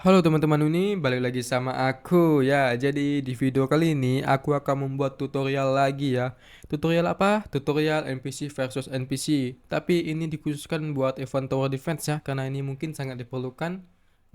Halo teman-teman ini, balik lagi sama aku ya. Jadi di video kali ini aku akan membuat tutorial lagi ya. Tutorial apa? Tutorial NPC versus NPC. Tapi ini dikhususkan buat event tower defense ya, karena ini mungkin sangat diperlukan.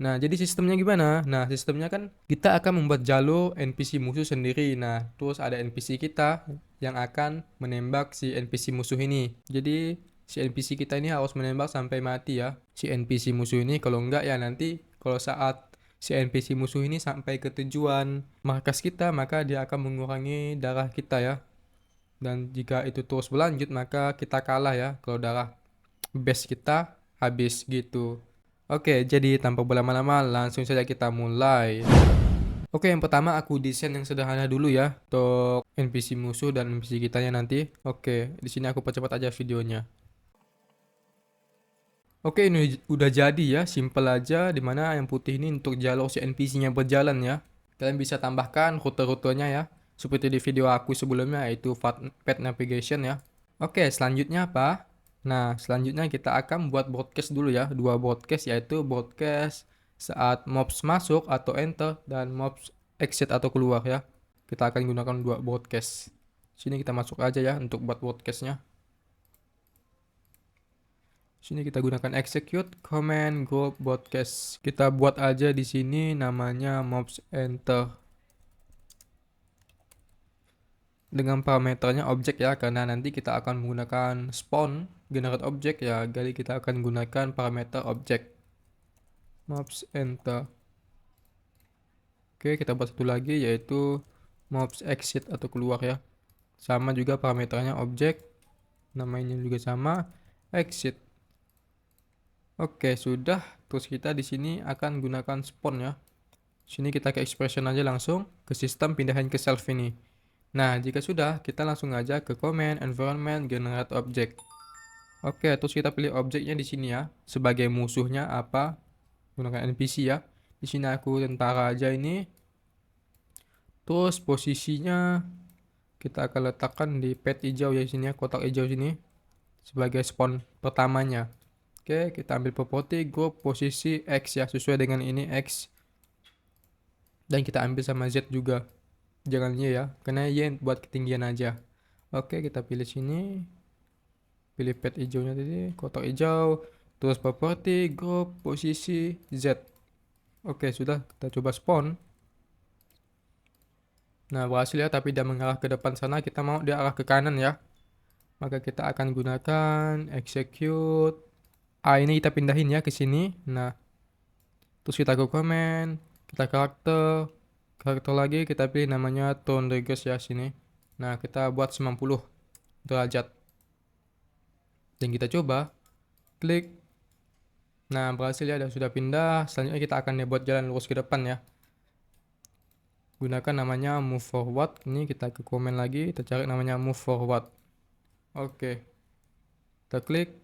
Nah, jadi sistemnya gimana? Nah, sistemnya kan kita akan membuat jalur NPC musuh sendiri. Nah, terus ada NPC kita yang akan menembak si NPC musuh ini. Jadi si NPC kita ini harus menembak sampai mati ya. Si NPC musuh ini kalau enggak ya nanti kalau saat si NPC musuh ini sampai ke tujuan markas kita, maka dia akan mengurangi darah kita ya. Dan jika itu terus berlanjut, maka kita kalah ya. Kalau darah base kita habis gitu. Oke, jadi tanpa berlama-lama langsung saja kita mulai. Oke, yang pertama aku desain yang sederhana dulu ya untuk NPC musuh dan NPC kitanya nanti. Oke, di sini aku percepat aja videonya. Oke, ini udah jadi ya, simple aja, dimana yang putih ini untuk jalur si NPC-nya berjalan ya. Kalian bisa tambahkan rute-rutenya ya, seperti di video aku sebelumnya, yaitu Path Navigation ya. Oke, selanjutnya apa? Nah, selanjutnya kita akan buat broadcast dulu ya, dua broadcast, yaitu broadcast saat mobs masuk atau enter, dan mobs exit atau keluar ya. Kita akan gunakan dua broadcast. Sini kita masuk aja ya untuk buat broadcastnya. Sini kita gunakan execute command group broadcast. Kita buat aja di sini namanya mobs enter. Dengan parameternya objek ya, karena nanti kita akan menggunakan spawn generate objek ya. Jadi kita akan gunakan parameter objek. Mobs enter. Oke, kita buat satu lagi yaitu mobs exit atau keluar ya. Sama juga parameternya objek. Namanya juga sama, exit. Oke, sudah. Terus kita di sini akan gunakan spawn ya. Sini kita ke expression aja langsung, ke sistem pindahin ke self ini. Nah, jika sudah, kita langsung aja ke command environment generate object. Oke, terus kita pilih objeknya di sini ya. Sebagai musuhnya apa? Gunakan NPC ya. Di sini aku tentara aja ini. Terus posisinya kita akan letakkan di pet hijau ya sini ya, kotak hijau sini sebagai spawn pertamanya. Oke, kita ambil property group posisi X ya, sesuai dengan ini X. Dan kita ambil sama Z juga. Jangan Y ya, karena Y buat ketinggian aja. Oke, kita pilih sini. Pilih pet hijaunya tadi, kotak hijau. Terus property group posisi Z. Oke, sudah. Kita coba spawn. Nah, berhasil ya, tapi dia mengarah ke depan sana. Kita mau dia arah ke kanan ya. Maka kita akan gunakan execute. Ini kita pindahin ya ke sini. Nah, terus kita ke command, kita karakter lagi kita pilih namanya tone regress ya sini. Nah, kita buat 90 derajat. Dan kita coba klik. Nah, berhasil ya, sudah pindah. Selanjutnya kita akan buat jalan lurus ke depan ya. Gunakan namanya move forward. Ini kita ke command lagi, kita cari namanya move forward. Oke. Kita klik.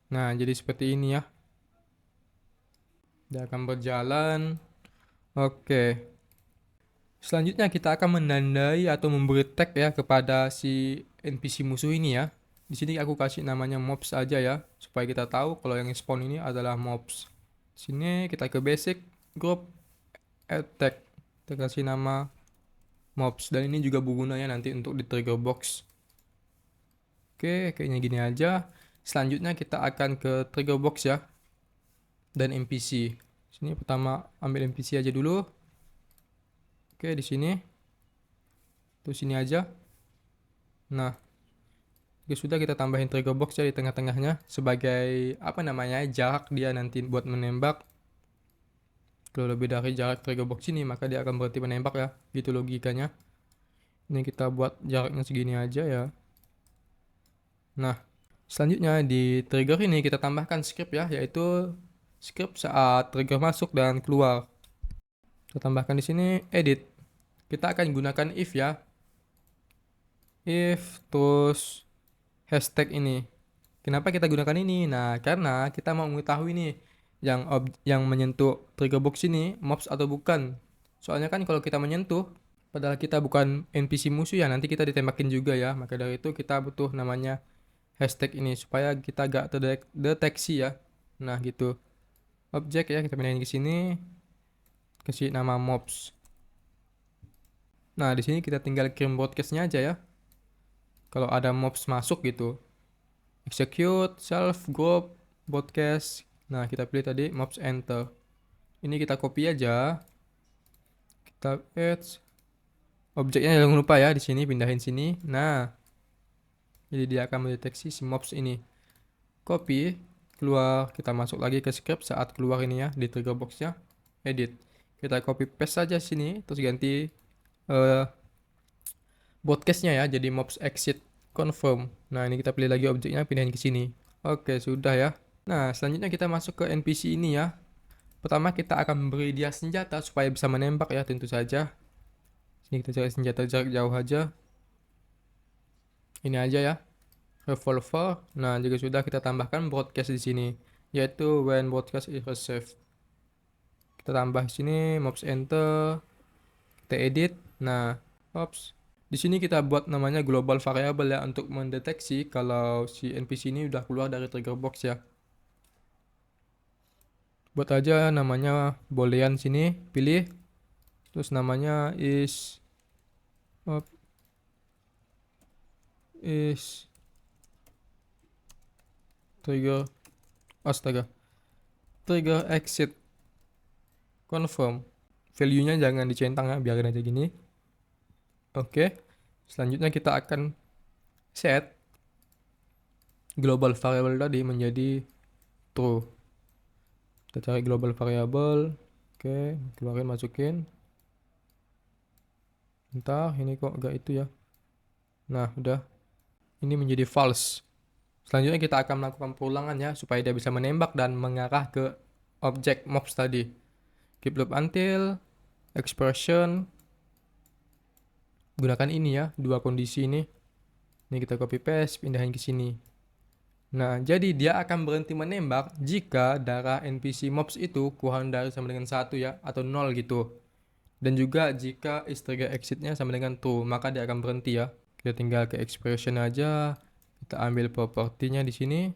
Nah, jadi seperti ini ya. Dia akan berjalan. Oke. Selanjutnya kita akan menandai atau memberi tag ya kepada si NPC musuh ini ya. Di sini aku kasih namanya mobs aja ya, supaya kita tahu kalau yang spawn ini adalah mobs. Sini kita ke basic group attack. Kita kasih nama mobs, dan ini juga berguna ya nanti untuk di trigger box. Oke, kayaknya gini aja. Selanjutnya kita akan ke trigger box ya. Dan NPC. Sini pertama ambil NPC aja dulu. Oke, di sini. Terus sini aja. Nah, oke, sudah kita tambahin trigger box ya di tengah-tengahnya sebagai apa namanya jarak dia nanti buat menembak. Kalau lebih dari jarak trigger box ini maka dia akan berhenti menembak ya. Gitu logikanya. Ini kita buat jaraknya segini aja ya. Nah, selanjutnya di trigger ini kita tambahkan script ya, yaitu script saat trigger masuk dan keluar. Kita tambahkan di sini edit. Kita akan gunakan if ya. If terus hashtag ini. Kenapa kita gunakan ini? Nah, karena kita mau mengetahui nih yang menyentuh trigger box ini mobs atau bukan. Soalnya kan kalau kita menyentuh padahal kita bukan NPC musuh ya, nanti kita ditembakin juga ya. Maka dari itu kita butuh namanya hashtag ini supaya kita gak terdeteksi ya. Nah, gitu. objek ya, kita pindahin ke sini, kasih nama mobs. Nah, di sini kita tinggal kirim broadcastnya aja ya. Kalau ada mobs masuk gitu, execute self group broadcast. Nah, kita pilih tadi mobs enter. Ini kita copy aja. Kita add objeknya, jangan lupa ya di sini, pindahin sini. Nah, jadi dia akan mendeteksi si mobs ini. Copy, keluar, kita masuk lagi ke script saat keluar ini ya di trigger boxnya. Edit. Kita copy paste saja sini, terus ganti broadcastnya ya jadi mobs exit confirm. Nah, ini kita pilih lagi objeknya, pindahin ke sini. Oke, sudah ya. Nah, selanjutnya kita masuk ke NPC ini ya. Pertama kita akan memberi dia senjata supaya bisa menembak ya, tentu saja. Sini kita cari senjata jarak jauh aja. Ini aja ya, revolver. Nah, jika sudah kita tambahkan broadcast di sini, yaitu when broadcast is received. Kita tambah di sini mobs enter. Kita edit. Nah, ops. Di sini kita buat namanya global variable ya untuk mendeteksi kalau si NPC ini udah keluar dari trigger box ya. Buat aja namanya boolean sini, pilih. Terus namanya is trigger, astaga, trigger exit confirm. Value-nya jangan dicentang ya, biarin aja gini. Oke. Selanjutnya kita akan set global variable tadi menjadi true. Kita cari global variable. Oke, keluarin, masukin. Entah, ini kok enggak itu ya. Nah, udah. Ini menjadi false. Selanjutnya kita akan melakukan perulangan ya, supaya dia bisa menembak dan mengarah ke objek mobs tadi. Keep loop until, expression. Gunakan ini ya, dua kondisi ini. Ini kita copy paste, pindahin ke sini. Nah, jadi dia akan berhenti menembak jika darah NPC mobs itu kurang dari sama dengan 1 ya, atau 0 gitu. Dan juga jika is trigger exitnya sama dengan true, maka dia akan berhenti ya. Kita tinggal ke expression aja, kita ambil propertinya di sini.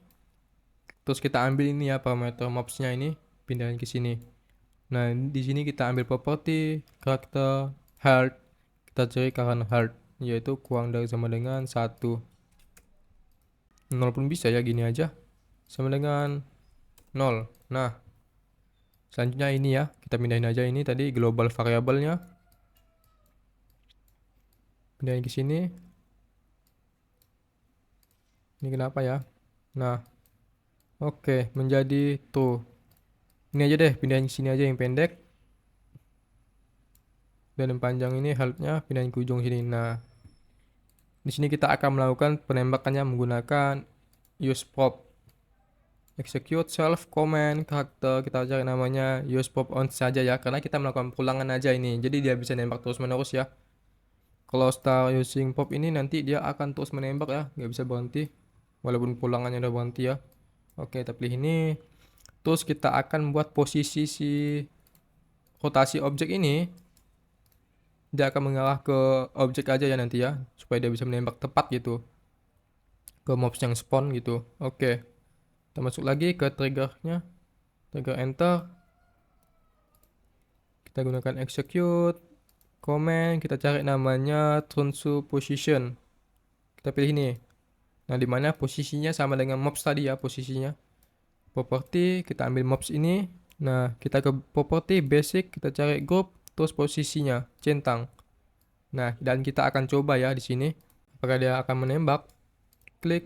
Terus kita ambil ini ya parameter mobsnya ini, pindahin ke sini. Nah, di sini kita ambil properti karakter health. Kita cari current health, yaitu kurang dari sama dengan 1. 0 pun bisa ya, gini aja. Sama dengan 0. Nah, selanjutnya ini ya, kita pindahin aja ini tadi global variable-nya. Pindahin ke sini. Ini kenapa ya? Nah, oke, menjadi true. Ini aja deh, pindahin ke sini aja yang pendek. Dan yang panjang ini health-nya pindahin ke ujung sini. Nah, di sini kita akan melakukan penembakannya menggunakan use prop. Execute self command karakter, kita cari namanya use prop on saja ya, karena kita melakukan pulangan aja ini. Jadi dia bisa nembak terus menerus ya. Kalau start using pop ini nanti dia akan terus menembak ya, nggak bisa berhenti. Walaupun pulangannya udah berhenti ya. Oke, kita pilih ini. Terus kita akan buat posisi si rotasi objek ini. Dia akan mengarah ke objek aja ya nanti ya, supaya dia bisa menembak tepat gitu ke mobs yang spawn gitu. Oke, kita masuk lagi ke triggernya, trigger enter. Kita gunakan execute command, kita cari namanya turn to position. Kita pilih ini. Nah, dimana posisinya sama dengan mobs tadi ya, posisinya. Property, kita ambil mobs ini. Nah, kita ke property basic, kita cari group, terus posisinya centang. Nah, dan kita akan coba ya di sini apakah dia akan menembak. Klik.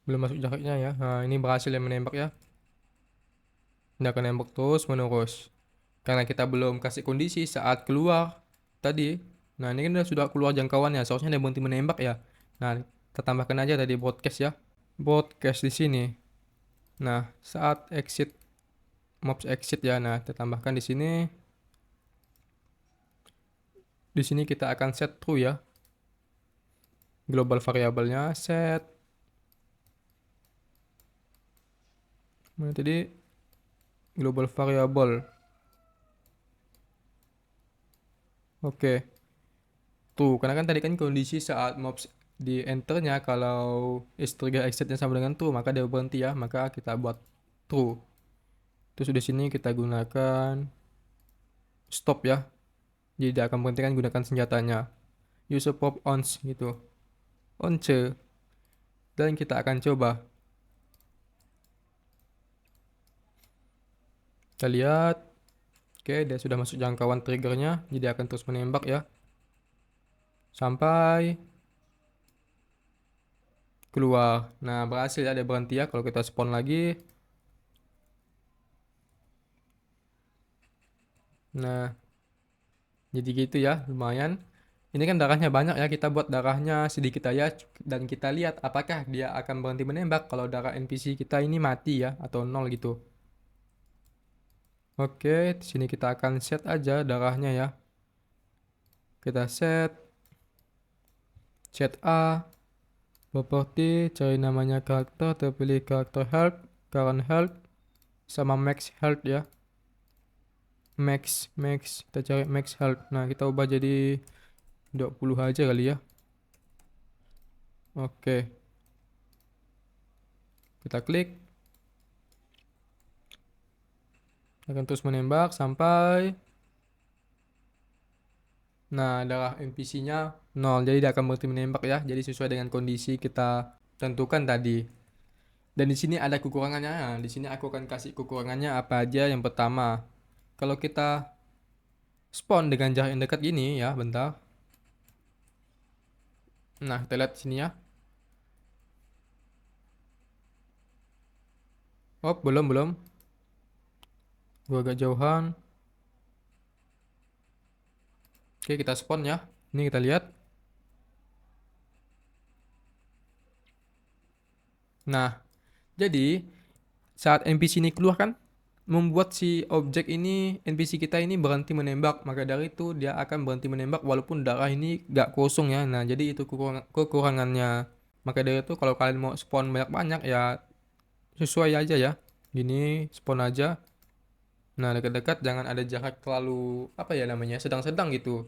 Belum masuk jaraknya ya. Nah, ini berhasil yang menembak ya. Dia akan nembak terus menerus. Karena kita belum kasih kondisi saat keluar tadi. Nah, ini kan sudah keluar jangkauannya. Seharusnya dia berhenti menembak ya. Nah, kita tambahkan aja tadi broadcast ya. Broadcast di sini. Nah, saat exit mobs exit ya. Nah, kita tambahkan di sini. Di sini kita akan set true ya. Global variabelnya set. Mana tadi? Global variable. Oke. Tuh, karena kan tadi kan kondisi saat mobs di enternya kalau is trigger exitnya sama dengan true, maka dia berhenti ya. Maka kita buat true. Terus di sini kita gunakan stop ya. Jadi dia akan berhentikan gunakan senjatanya. Use a pop ons gitu. Once. Dan kita akan coba. Kita lihat. Oke, dia sudah masuk jangkauan triggernya. Jadi akan terus menembak ya. Sampai keluar. Nah, berhasil ya, dia berhenti ya. Kalau kita spawn lagi. Nah, jadi gitu ya, lumayan. Ini kan darahnya banyak ya, kita buat darahnya sedikit aja dan kita lihat apakah dia akan berhenti menembak kalau darah NPC kita ini mati ya atau nol gitu. Oke, di sini kita akan set aja darahnya ya. Kita set A, property, cari namanya karakter, terpilih karakter health, current health, sama max health ya. Max, kita cari max health. Nah, kita ubah jadi 20 aja kali ya. Oke. Kita klik. Akan terus menembak sampai nah darah NPC-nya 0. Jadi dia akan berhenti menembak ya. Jadi sesuai dengan kondisi kita tentukan tadi. Dan di sini ada kekurangannya. Nah, di sini aku akan kasih kekurangannya apa aja. Yang pertama, kalau kita spawn dengan jarak yang dekat gini ya, bentar. Nah, kita lihat sini ya. Oh, belum. Gua agak jauhan. Oke, kita spawn ya. Ini kita lihat. Nah, jadi saat NPC ini keluar kan, membuat si objek ini, NPC kita ini berhenti menembak. Maka dari itu dia akan berhenti menembak walaupun darah ini gak kosong ya. Nah, jadi itu kekurangannya. Maka dari itu kalau kalian mau spawn banyak-banyak ya sesuai aja ya. Gini, spawn aja. Nah, dekat-dekat jangan ada jarak terlalu, apa ya namanya, sedang-sedang gitu.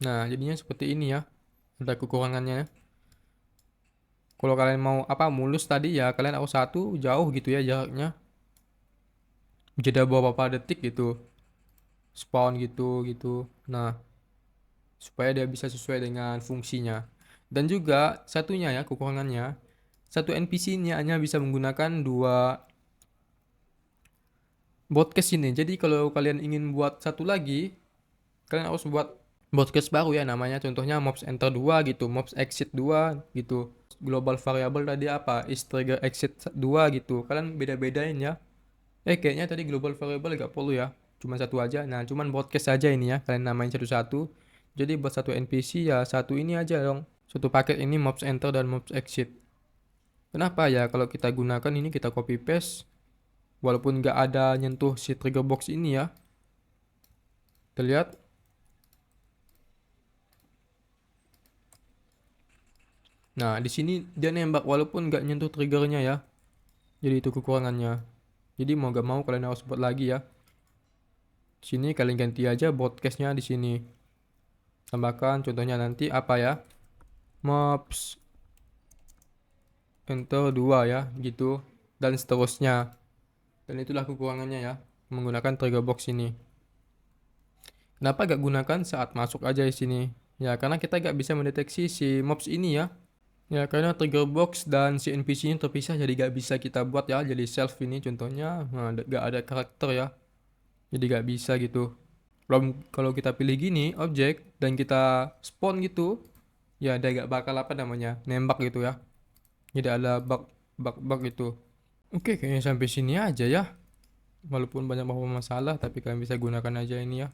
Nah, jadinya seperti ini ya. Ada kekurangannya. Kalau kalian mau apa mulus tadi ya kalian harus satu jauh gitu ya jaraknya. Jeda beberapa detik gitu. Spawn gitu. Nah, supaya dia bisa sesuai dengan fungsinya. Dan juga satunya ya kekurangannya, satu NPC-nya hanya bisa menggunakan dua broadcast ini. Jadi kalau kalian ingin buat satu lagi, kalian harus buat broadcast baru ya namanya. Contohnya mobs enter 2 gitu, mobs exit 2 gitu. Global variable tadi apa? Is trigger exit 2 gitu. Kalian beda-bedain ya. Kayaknya tadi global variable gak perlu ya. Cuma satu aja. Nah, cuman broadcast aja ini ya. Kalian namain satu-satu. Jadi buat satu NPC ya satu ini aja dong. Satu paket ini mobs enter dan mobs exit. Kenapa ya kalau kita gunakan ini kita copy paste. Walaupun gak ada nyentuh si trigger box ini ya. Kita lihat. Nah, di sini dia nembak walaupun gak nyentuh triggernya ya. Jadi itu kekurangannya. Jadi mau gak mau kalian harus buat lagi ya. Sini kalian ganti aja broadcastnya di sini. Tambahkan contohnya nanti apa ya? Mobs enter 2 ya, gitu. Dan seterusnya. Dan itulah kekurangannya ya, menggunakan trigger box ini. Kenapa gak gunakan saat masuk aja di sini? Ya, karena kita gak bisa mendeteksi si mobs ini ya. Ya, karena trigger box dan si NPC-nya terpisah jadi gak bisa kita buat ya. Jadi self ini contohnya, nah, gak ada karakter ya. Jadi gak bisa gitu. Kalau kita pilih gini, objek, dan kita spawn gitu, ya dia gak bakal apa namanya, nembak gitu ya. Jadi ada bug gitu. Oke, kayaknya sampai sini aja ya. Walaupun banyak masalah, tapi kalian bisa gunakan aja ini ya.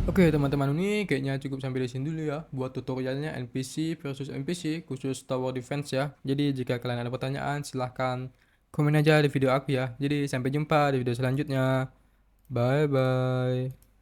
Oke teman-teman, ini kayaknya cukup sampai di sini dulu ya buat tutorialnya NPC versus NPC khusus Tower Defense ya. Jadi jika kalian ada pertanyaan silahkan komen aja di video aku ya. Jadi sampai jumpa di video selanjutnya. Bye bye.